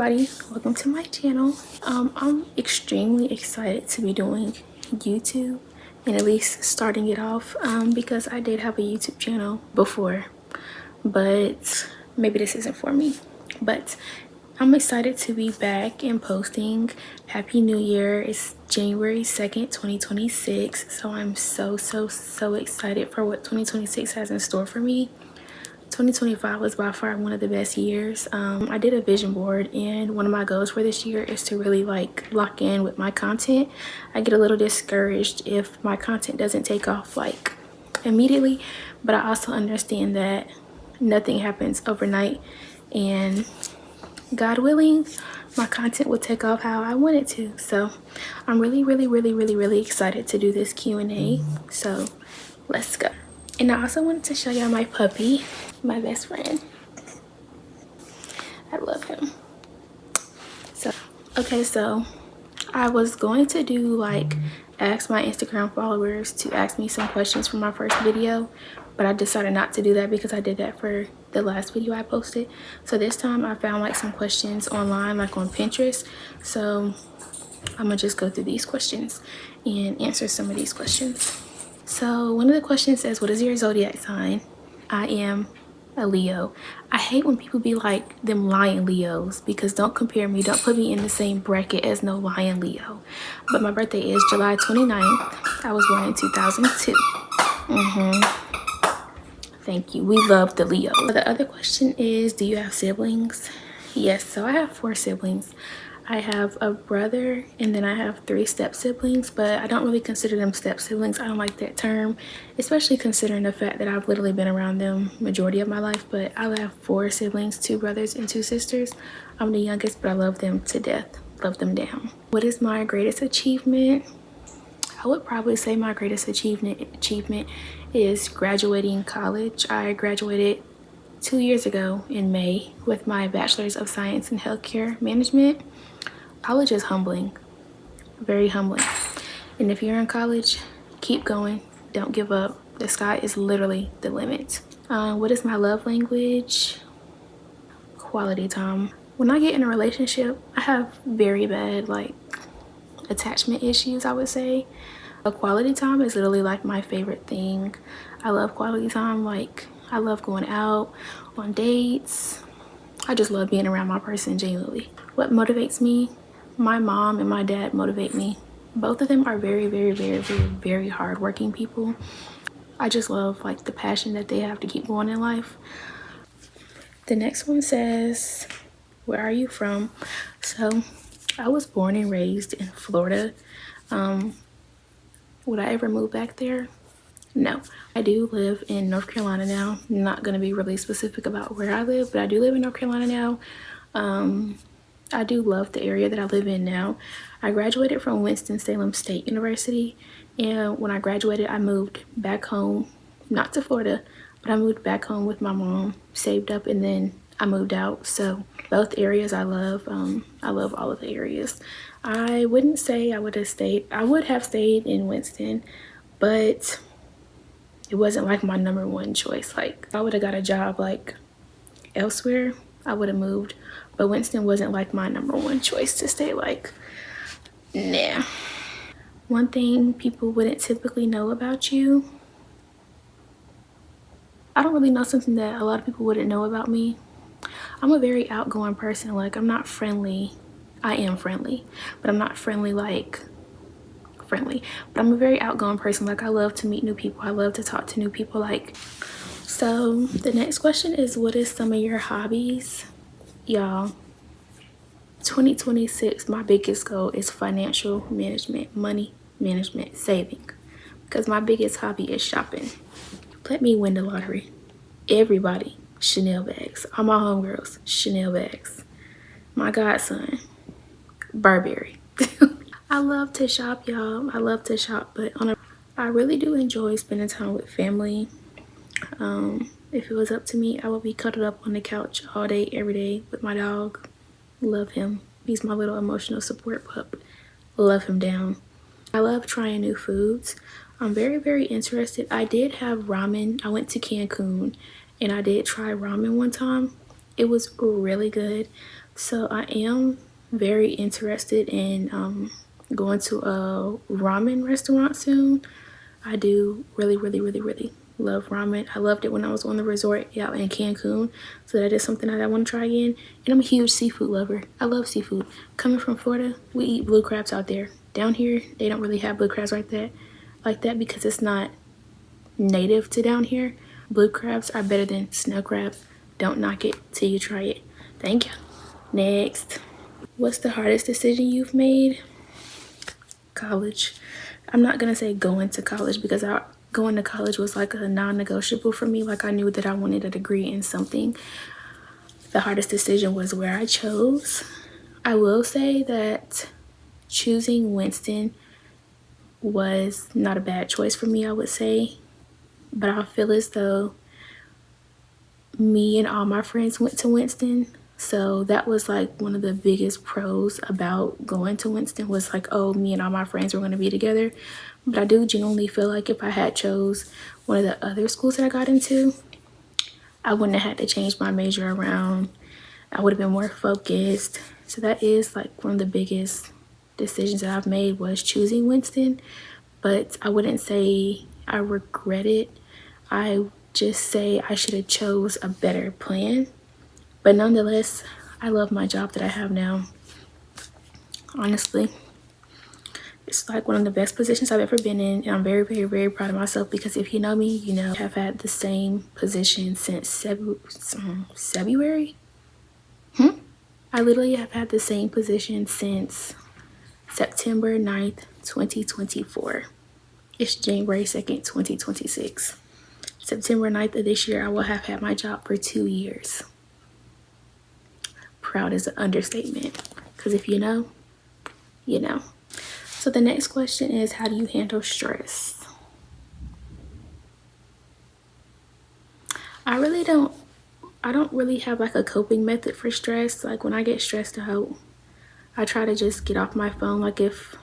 everybody, welcome to my channel. I'm extremely excited to be doing YouTube and at least starting it off because I did have a YouTube channel before, but maybe this isn't for me. But I'm excited to be back and posting. Happy New Year. It's January 2nd, 2026. So I'm so excited for what 2026 has in store for me. 2025 was by far one of the best years. I did a vision board, and one of my goals for this year is to really lock in with my content. I get a little discouraged if my content doesn't take off immediately, but I also understand that nothing happens overnight, and God willing, my content will take off how I want it to. So I'm really excited to do this Q&A. So let's go. And I also wanted to show y'all my puppy, my best friend. I love him. So I was going to do ask my Instagram followers to ask me some questions for my first video, but I decided not to do that because I did that for the last video I posted. So this time I found some questions online, on Pinterest. So I'm gonna just go through these questions and answer some of these questions. So one of the questions says, what is your zodiac sign? I am a Leo. I hate when people be like them lion Leos, because don't compare me, don't put me in the same bracket as no lion Leo. But my birthday is July 29th. I was born in 2002. Thank you. We love the Leo. The other question is, do you have siblings? Yes, so I have 4 siblings. I have a brother, and then I have 3 step siblings, but I don't really consider them step siblings. I don't like that term, especially considering the fact that I've literally been around them majority of my life. But I have 4 siblings, 2 brothers and 2 sisters. I'm the youngest, but I love them to death, love them down. What is my greatest achievement? I would probably say my greatest achievement is graduating college. I graduated 2 years ago in May with my Bachelor's of Science in Healthcare Management. College is humbling, very humbling. And if you're in college, keep going, don't give up. The sky is literally the limit. What is my love language? Quality time. When I get in a relationship, I have very bad attachment issues, I would say. A quality time is literally my favorite thing. I love quality time. I love going out on dates. I just love being around my person genuinely. What motivates me? My mom and my dad motivate me. Both of them are very hardworking people. I just love the passion that they have to keep going in life. The next one says, where are you from? So I was born and raised in Florida. Would I ever move back there? No. I do live in North Carolina now. I'm not going to be really specific about where I live, but I do live in North Carolina now. I do love the area that I live in now. I graduated from Winston-Salem State University, and when I graduated, I moved back home, not to Florida, but I moved back home with my mom, saved up, and then I moved out. So both areas I love. I love all of the areas. I wouldn't say I would have stayed. I would have stayed in Winston, but it wasn't my number one choice. If I would have got a job elsewhere, I would have moved, but Winston wasn't my number one choice to stay. Nah. One thing people wouldn't typically know about you. I don't really know something that a lot of people wouldn't know about me. I'm a very outgoing person. I'm not friendly. I am friendly, but I'm not friendly friendly. But I'm a very outgoing person. I love to meet new people. I love to talk to new people. So the next question is, what is some of your hobbies? Y'all, 2026, my biggest goal is financial management, money management, saving, because my biggest hobby is shopping. Let me win the lottery. Everybody, Chanel bags. All my homegirls, Chanel bags. My godson, Burberry. I love to shop, y'all. I love to shop, but I really do enjoy spending time with family. If it was up to me, I would be cuddled up on the couch all day, every day with my dog. Love him. He's my little emotional support pup. Love him down. I love trying new foods. I'm very interested. I did have ramen. I went to Cancun and I did try ramen one time. It was really good. So I am very interested in going to a ramen restaurant soon. I do really, really, really, really love ramen. I loved it when I was on the resort out in Cancun. So that is something that I want to try again. And I'm a huge seafood lover. I love seafood. Coming from Florida, we eat blue crabs out there. Down here, they don't really have blue crabs like that because it's not native to down here. Blue crabs are better than snow crabs. Don't knock it till you try it. Thank you. Next. What's the hardest decision you've made? College. I'm not gonna say going to college because going to college was like a non-negotiable for me. Like I knew that I wanted a degree in something. The hardest decision was where I chose. I will say that choosing Winston was not a bad choice for me, I would say. But I feel as though me and all my friends went to Winston. So that was like one of the biggest pros about going to Winston was like, oh, me and all my friends were going to be together. But I do genuinely feel like if I had chose one of the other schools that I got into, I wouldn't have had to change my major around. I would have been more focused. So that is like one of the biggest decisions that I've made was choosing Winston. But I wouldn't say I regret it. I just say I should have chose a better plan. But nonetheless, I love my job that I have now. Honestly, it's like one of the best positions I've ever been in, and I'm very, very, very proud of myself because if you know me, you know I've had the same position since February. I literally have had the same position since September 9th, 2024. It's January 2nd, 2026. September 9th of this year, I will have had my job for 2 years. Proud is an understatement because if you know, you know. So the next question is, how do you handle stress? I don't really have like a coping method for stress. Like when I get stressed out, I try to just get off my phone. Like if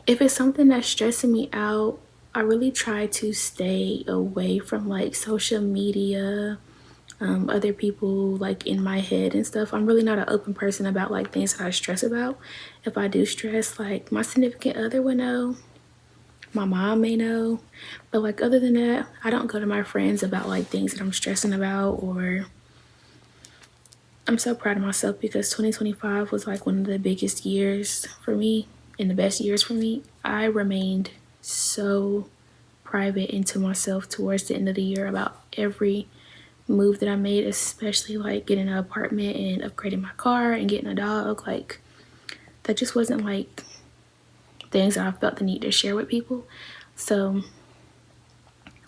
it's something that's stressing me out, I really try to stay away from like social media, other people like in my head and stuff. I'm really not an open person about like things that I stress about. If I do stress, like my significant other would know, my mom may know, but like other than that, I don't go to my friends about like things that I'm stressing about. Or I'm so proud of myself because 2025 was like one of the biggest years for me and the best years for me. I remained so private into myself towards the end of the year about every move that I made, especially like getting an apartment and upgrading my car and getting a dog. Like that just wasn't like things that I felt the need to share with people. So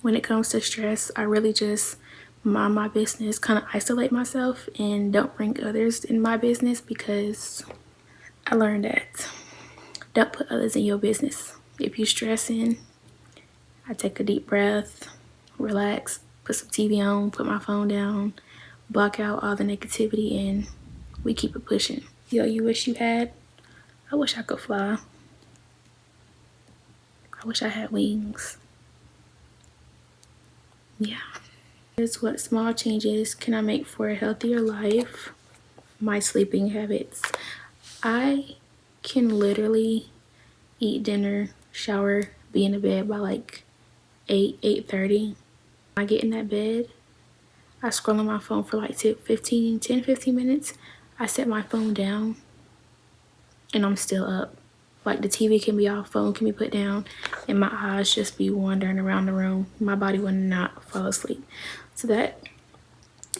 when it comes to stress, I really just mind my business, kind of isolate myself and don't bring others in my business because I learned that don't put others in your business. If you're stressing, I take a deep breath, relax, put some TV on, put my phone down, block out all the negativity, and we keep it pushing. Yo, you wish you had? I wish I could fly. I wish I had wings. Yeah. Here's what small changes can I make for a healthier life? My sleeping habits. I can literally eat dinner, shower, be in the bed by like 8:30. I get in that bed, I scroll on my phone for like 10, 15 minutes. I set my phone down and I'm still up. Like the TV can be off, phone can be put down, and my eyes just be wandering around the room. My body will not fall asleep. So that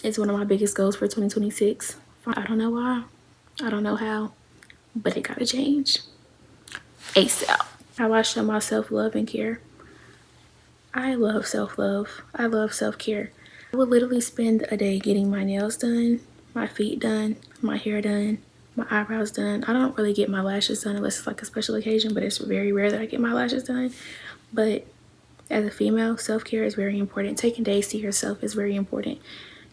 is one of my biggest goals for 2026. I don't know why, I don't know how, but it gotta change ASAP. How I show my self-love and care. I love self-love. I love self-care. I would literally spend a day getting my nails done, my feet done, my hair done, my eyebrows done. I don't really get my lashes done unless it's like a special occasion, but it's very rare that I get my lashes done. But as a female, self-care is very important. Taking days to yourself is very important.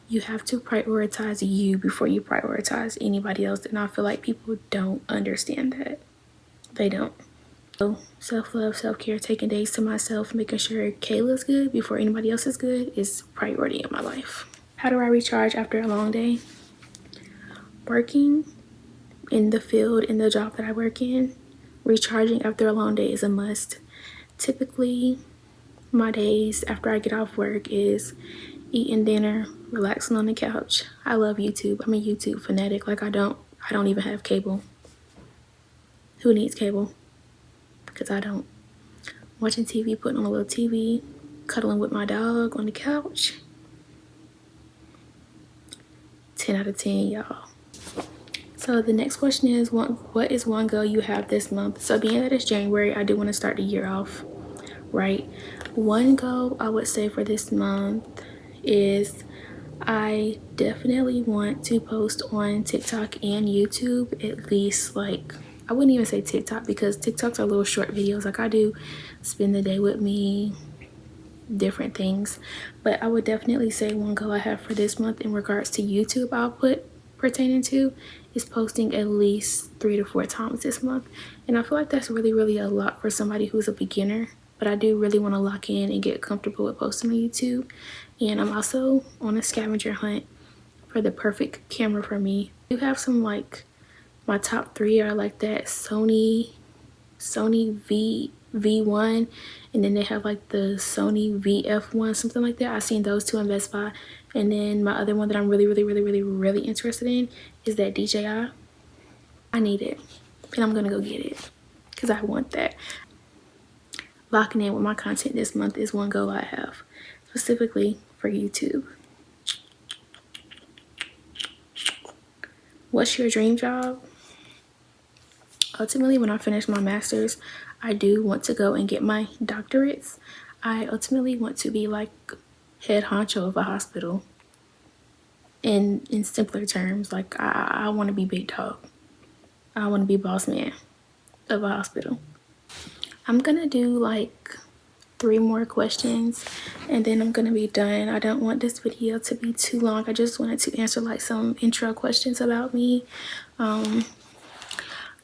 You have to prioritize you before you prioritize anybody else, and I feel like people don't understand that. They don't. So self-love, self-care, taking days to myself, making sure Kayla's good before anybody else is good is priority in my life. How do I recharge after a long day? Working in the field, in the job that I work in, recharging after a long day is a must. Typically, my days after I get off work is eating dinner, relaxing on the couch. I love YouTube. I'm a YouTube fanatic. Like I don't even have cable. Who needs cable? Because I don't. Watching TV, putting on a little TV, cuddling with my dog on the couch. 10 out of 10, y'all. So the next question is, what is one goal you have this month? So being that it's January, I do want to start the year off right. One goal I would say for this month is I definitely want to post on TikTok and YouTube, at least, like, I wouldn't even say TikTok because TikToks are little short videos. Like I do spend the day with me, different things, but I would definitely say one goal I have for this month in regards to YouTube output pertaining to is posting at least 3 to 4 times this month. And I feel like that's really a lot for somebody who's a beginner, but I do really want to lock in and get comfortable with posting on YouTube. And I'm also on a scavenger hunt for the perfect camera for me. I do have some, like, my top 3 are like that Sony V1, and then they have like the Sony VF1, something like that. I've seen those 2 in Best Buy. And then my other one that I'm really interested in is that DJI. I need it, and I'm gonna go get it because I want that. Locking in with my content this month is one goal I have, specifically for YouTube. What's your dream job? Ultimately, when I finish my master's, I do want to go and get my doctorates. I ultimately want to be like head honcho of a hospital. In simpler terms, like I want to be big dog. I want to be boss man of a hospital. I'm gonna do like 3 more questions and then I'm gonna be done. I don't want this video to be too long. I just wanted to answer like some intro questions about me.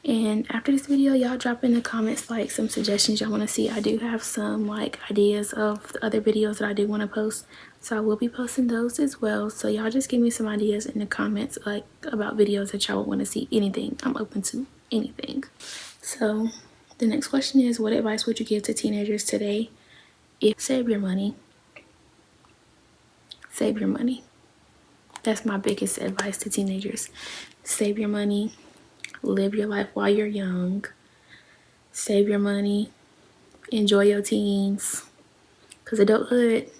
And after this video, y'all drop in the comments like some suggestions y'all want to see. I do have some like ideas of the other videos that I do want to post, so I will be posting those as well. So y'all just give me some ideas in the comments like about videos that y'all want to see. Anything, I'm open to anything. So the next question is, what advice would you give to teenagers today? Save your money. Save your money. That's my biggest advice to teenagers. Save your money. Live your life while you're young. Save your money. Enjoy your teens. Because adulthood,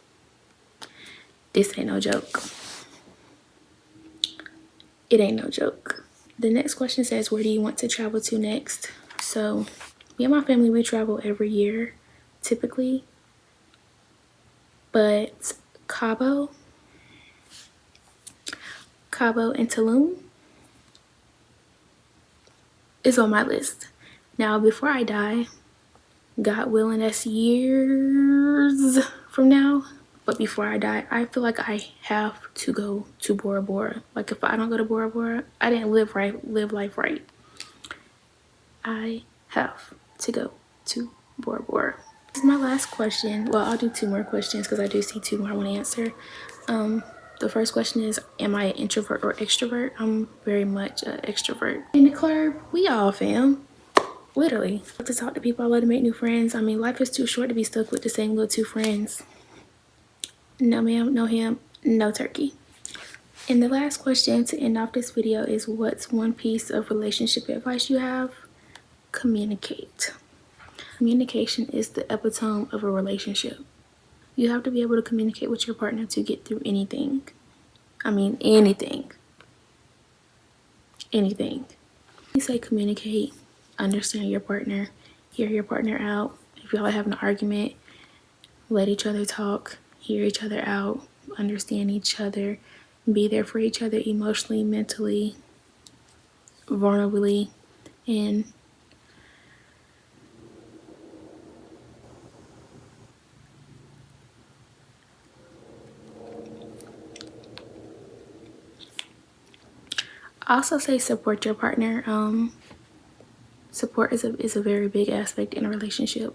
this ain't no joke. It ain't no joke. The next question says, where do you want to travel to next? So me and my family, we travel every year, typically. But Cabo and Tulum is on my list. Now, before I die, God willing, that's years from now, but before I die, I feel like I have to go to Bora Bora. Like if I don't go to Bora Bora, I didn't live life right. I have to go to Bora Bora. This is my last question. Well, I'll do 2 more questions because I do see 2 more I want to answer. The first question is, am I an introvert or extrovert? I'm very much an extrovert. In the club, we all fam. Literally. I love to talk to people. I love to make new friends. I mean, life is too short to be stuck with the same little 2 friends. No ma'am, no ham, no turkey. And the last question to end off this video is, what's one piece of relationship advice you have? Communicate. Communication is the epitome of a relationship. You have to be able to communicate with your partner to get through anything. I mean, anything. Anything. You say communicate, understand your partner, hear your partner out. If y'all are having an argument, let each other talk, hear each other out, understand each other, be there for each other emotionally, mentally, vulnerably, and I also say support your partner. Support is a very big aspect in a relationship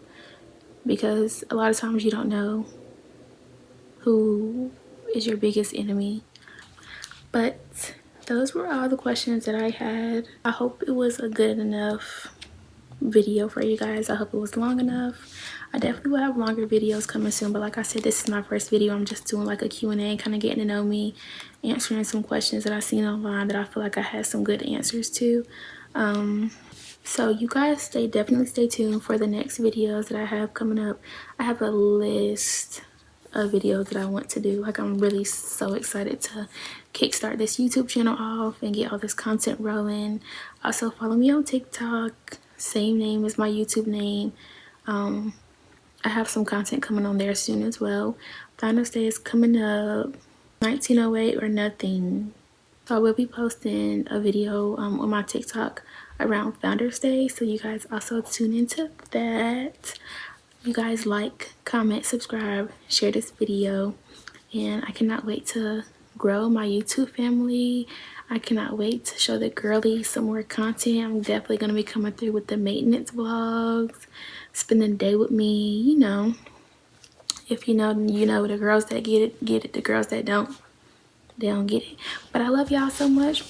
because a lot of times you don't know who is your biggest enemy But those were all the questions that I had. I hope it was a good enough video for you guys. I hope it was long enough. I definitely will have longer videos coming soon, but like I said, this is my first video. I'm just doing like a Q&A, kind of getting to know me, answering some questions that I seen online that I feel like I had some good answers to. So you guys definitely stay tuned for the next videos that I have coming up. I have a list of videos that I want to do. Like, I'm really so excited to kickstart this YouTube channel off and get all this content rolling. Also, follow me on TikTok, same name as my YouTube name. I have some content coming on there soon as well. Finals Day is coming up, 1908 or nothing. So I will be posting a video on my TikTok around Founders Day, so you guys also tune into that. You guys like, comment, subscribe, share this video, and I cannot wait to grow my YouTube family. I cannot wait to show the girlies some more content. I'm definitely going to be coming through with the maintenance vlogs, spending the day with me, you know. If you know, you know. The girls that get it, the girls that don't, they don't get it. But I love y'all so much.